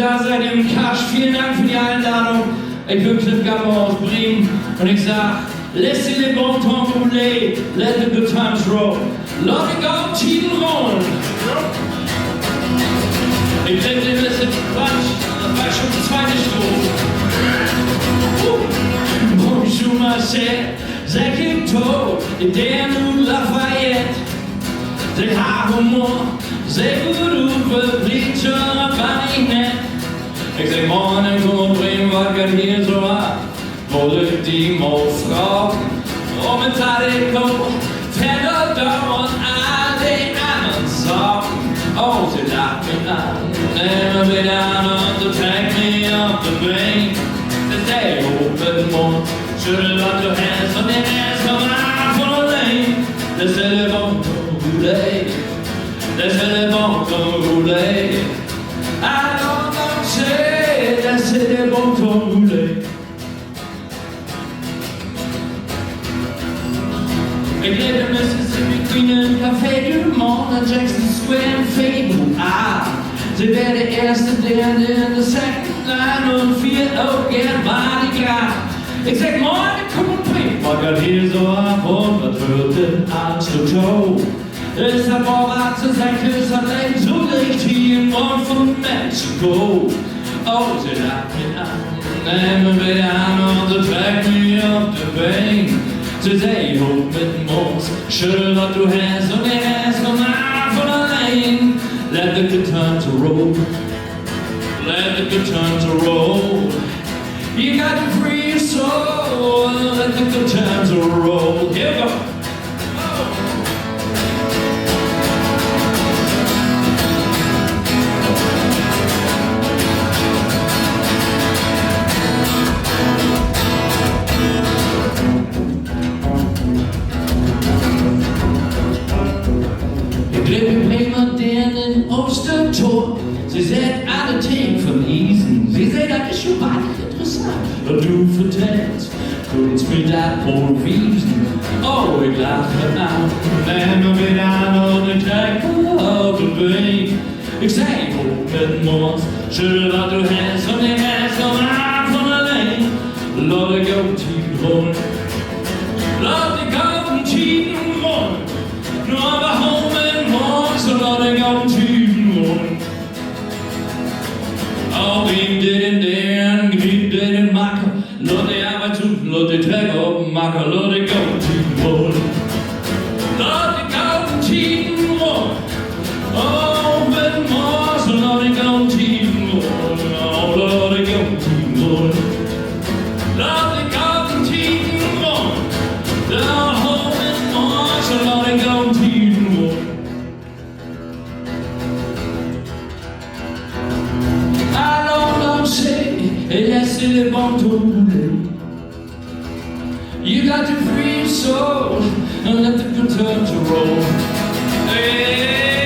da seid im KASCH. Vielen Dank für die Einladung. Ich bin KNIPP GUMBO aus Bremen und ich sag, laissez les bons temps rouler, let the good times roll. Laat ik go, Tieden rollen. Ich bin ein bisschen Quatsch, das war schon die zweite Strophe. Bonjour Marcel, c'est Crypto, et der nous Lafayette. C'est har humor, c'est voodoo, verbringt schon aber nicht nett. Ich sag morgen, komm und bring wacker hier so ab. Wollte die mal fragen, ob es alle kommt, Tenor und all die anderen Sorgen. Oh, sie lacht mich an, nehmen mich an und sie trägt mich auf den Bein. Das Day hoch mit dem Mund, schüttel was du hast und den Rest kommt an von allein. Das ist der bon roulé, das ist der bon roulé. I don't know, say, das ist der bon roulé. Ich lebe in Mississippi, Queen im Café du Monde, an Jackson Square in Fable. Sie wäre der Erste, der in der Second Line und 4 auch gern Mardi Gras. Ich sag morgen, komm und bring, wackert hier so ab und was wird denn Arzt und Joe? Ist der Vorrat zu sein, ist ein Leben so richtig im Mund von Mexiko. Oh, sie lacht mich an, nehmen mich an und sie trägt mich auf die Beine. Sie sei hoch mit dem Moos, schüttel was du hast und der Rest kommt an von allein. Let the good times roll, let the good times roll. You got to free your soul, let the good times roll. Here we go. Ostertor. Sie seht alle Themen von Isen. Sie seht, das ist schon wahnsinnig interessant. Und du vertellst Kunst mit der Wiesen. Oh, ich lache an, nehme mich an und ich träge auf den Weg. Ich seh hoch mit dem Mond, schüttel was du hast und den Rest kommt an von allein. Lass dich auf den Tieden rollen, lass dich auf den Tieden rollen. Nur aber hoch mit dem Mond, so lass dich auf den Tieden rollen. Oh, wie den Krieg, den Macker, lass dich Arbeit tun, lass dich Träger auf den Macker, lass dich auf den Tieden rollen. Lass dich auf den Tieden rollen. Oh, mit dem Mond, so lass dich auf den Tieden rollen. Oh, lass dich auf den Tieden rollen. Lass dich auf den Tieden rollen. Da hoch mit dem Mond, so lass dich auf den Tieden rollen. Laissez les bons rouler. You got to free your soul and let the good times roll. Hey.